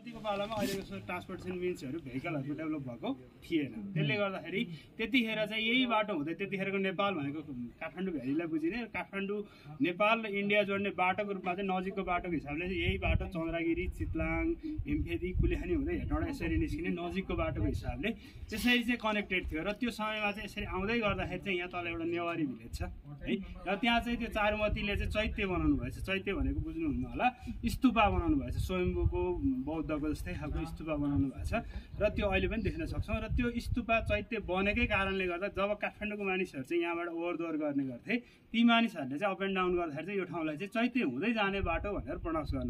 कतिको पालामा अहिलेको ट्रान्सपोर्टेसन मिन्सहरू भेहिकलहरू डेभलप भएको थिएन। त्यसले गर्दाखेरि त्यतिखेर चाहिँ यही बाटो हुँदै त्यतिखेरको नेपाल भनेको काठमाडौँ भ्यालीलाई बुझिने, काठमाडौँ नेपाल र इन्डिया जोड्ने बाटोको रूपमा चाहिँ नजिकको बाटोको हिसाबले चाहिँ यही बाटो चन्द्रगिरी, चितलाङ, हिमफेदी, कुलेखानी हुँदै हेटौँडा यसरी निस्किने नजिकको बाटोको हिसाबले त्यसरी चाहिँ कनेक्टेड थियो। र त्यो समयमा चाहिँ यसरी आउँदै गर्दाखेरि चाहिँ यहाँ तल एउटा नेवारी भिलेज छ है, र त्यहाँ चाहिँ त्यो चारुमतीले चाहिँ चैत्य बनाउनु भएछ। चैत्य भनेको बुझ्नुहुन्न होला, स्तूपा बनाउनु भएछ, स्वयम्भूको बौद्धको जस्तै खालको स्तूपा बनाउनु भएको छ र त्यो अहिले पनि देख्न सक्छौँ। र त्यो स्तूपा चैत्य बनेकै कारणले गर्दा जब काठमाडौँको मानिसहरू चाहिँ यहाँबाट ओहोर दोहोर गर्ने गर्थे, ती मानिसहरूले चाहिँ अप एन्ड डाउन गर्दाखेरि चाहिँ यो ठाउँलाई चाहिँ चैत्य हुँदै जाने बाटो भनेर प्रनाउन्स गर्न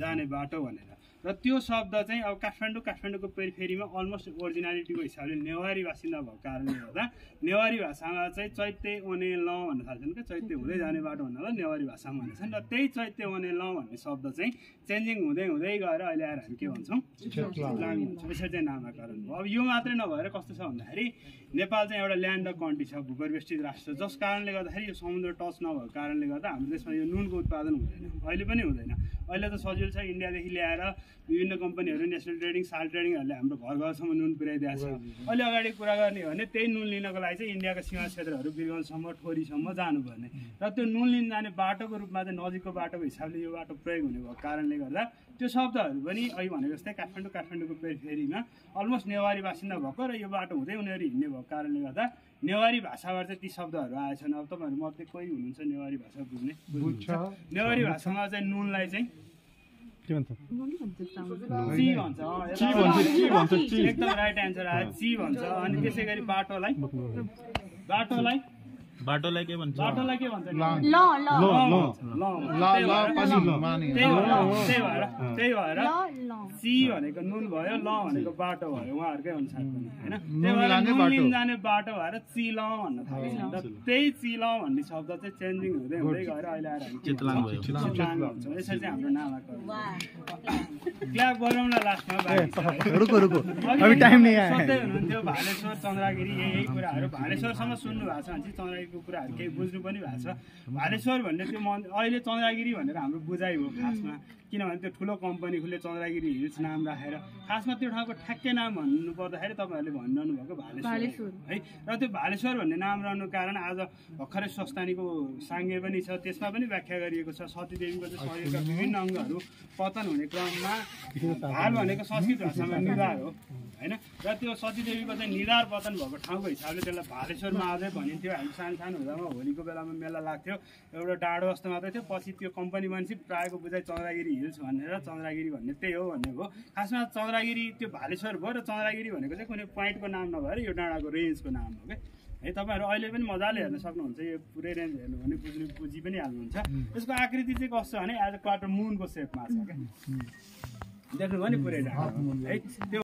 जाने बाटो भनेर। र त्यो शब्द चाहिँ अब काठमाडौँको पेरिफेरीमा अलमोस्ट ओरिजिनालिटीको हिसाबले नेवारी बासिन्दा भएको कारणले गर्दा नेवारी भाषामा चाहिँ चैत्य ओने ल भन्न थाल्छन् क्या, चैत्य हुँदै जाने बाटो भन्नाले नेवारी भाषामा भन्छन्। र त्यही चैत्य ओने ल भन्ने शब्द चाहिँ चेन्जिङ हुँदै गएर अहिले आएर हामी के भन्छौँ, चितलाङ भन्छौँ। यसरी चाहिँ नामाकरण भयो। अब यो मात्रै नभएर कस्तो छ भन्दाखेरि नेपाल चाहिँ एउटा ल्यान्ड कन्ट्री छ, भूगर्भस्थित राष्ट्र, जस कारणले गर्दाखेरि यो समुद्र टच नभएको कारणले गर्दा हाम्रो देशमा यो नुनको उत्पादन हुँदैन, अहिले पनि हुँदैन। अहिले त सजिलो छ, इन्डियादेखि ल्याएर विभिन्न कम्पनीहरू, नेसनल ट्रेडिङ, साल ट्रेडिङहरूले हाम्रो घरसम्म नुन पुर्याइदिएको छ। अहिले अगाडि कुरा गर्ने हो भने त्यही नुन लिनको लागि चाहिँ इन्डियाका सीमा क्षेत्रहरू बिरगन्जसम्म, ठोरीसम्म जानुपर्ने, र त्यो नुन लिन जाने बाटोको रूपमा चाहिँ नजिकको बाटोको हिसाबले यो बाटो प्रयोग हुने भएको कारणले गर्दा त्यो शब्दहरू पनि अहिले भनेको जस्तै काठमाडौँको पेरिफेरीमा अलमोस्ट नेवारी बासिन्दा भएको र यो बाटो हुँदै उनीहरू हिँड्ने भएको कारणले गर्दा नेवारी भाषाबाट चाहिँ ती शब्दहरू आएछन्। अब तपाईँहरू मध्ये कोही हुनुहुन्छ नेवारी भाषा बुझ्ने? नेवारी भाषामा चाहिँ नुनलाई चाहिँ ची भन्छ, एकदम राइट एन्सर आयो, ची भन्छ। अनि त्यसै गरी बाटोलाई के भन्छ? बाटोलाई के भन्छ? त्यही भएर सी भनेको नुन भयो, ल भनेको बाटो भयो उहाँहरूकै अनुसार पनि होइन। त्यही भएर नुन लिन जाने बाटो भएर चिल भन्न थाल्छ। र त्यही चिल भन्ने शब्द चाहिँ चेन्जिङ हुँदै गएर अहिले आएर हामी चितलाङ भन्छौँ। यसरी चाहिँ हाम्रो नामाकरण। क्ल्याप गरौँ न लास्टमा। सधैँ हुनुहुन्थ्यो भालेश्वर, चन्द्रगिरी, यही कुराहरू भालेश्वरसम्म सुन्नु भएको छ भने चाहिँ चन्द्रगिरीको कुराहरू केही बुझ्नु पनि भएको छ। भालेश्वर भन्ने त्यो अहिले चन्द्रगिरी भनेर हाम्रो बुझाइ हो खासमा, किनभने त्यो ठुलो कम्पनी खुले चन्द्रगिरी हिल्स नाम राखेर खासमा त्यो ठाउँको ठ्याक्कै नाम भन्नु पर्दाखेरि तपाईँहरूले भनिरहनु भएको भालेश्वर है। र त्यो भालेश्वर भन्ने नाम रहनुको कारण आज भर्खरै स्वस्थानीको साङ्गे पनि छ, त्यसमा पनि व्याख्या गरिएको छ सतीदेवीको चाहिँ शरीरका विभिन्न अङ्गहरू पतन हुने क्रममा, भाल भनेको संस्कृत भाषामा निधार हो होइन, र त्यो सतीदेवीको चाहिँ निधार पतन भएको ठाउँको हिसाबले त्यसलाई भालेश्वरमा अझै भनिन्थ्यो। हामी सानो हुँदामा होलीको बेलामा मेला लाग्थ्यो, एउटा डाँडो जस्तो मात्रै थियो, पछि त्यो कम्पनी मान्छे प्रायःको बुझाइ चन्द्रगिरी हिल्स भनेर चन्द्रगिरी भन्ने त्यही हो भन्ने भयो। खासमा चन्द्रगिरी त्यो भालेश्वर भयो, र चन्द्रगिरी भनेको चाहिँ कुनै पोइन्टको नाम नभएर यो डाँडाको रेन्जको नाम हो क्या है। तपाईँहरू अहिले पनि मजाले हेर्न सक्नुहुन्छ, यो पुरै रेन्ज हेर्नु भने बुझी पनि हाल्नुहुन्छ। यसको आकृति चाहिँ कस्तो भने एज अ क्वार्टर मुनको सेपमा छ क्या, देख्नुभयो नि पुरै डाँडा है। त्यो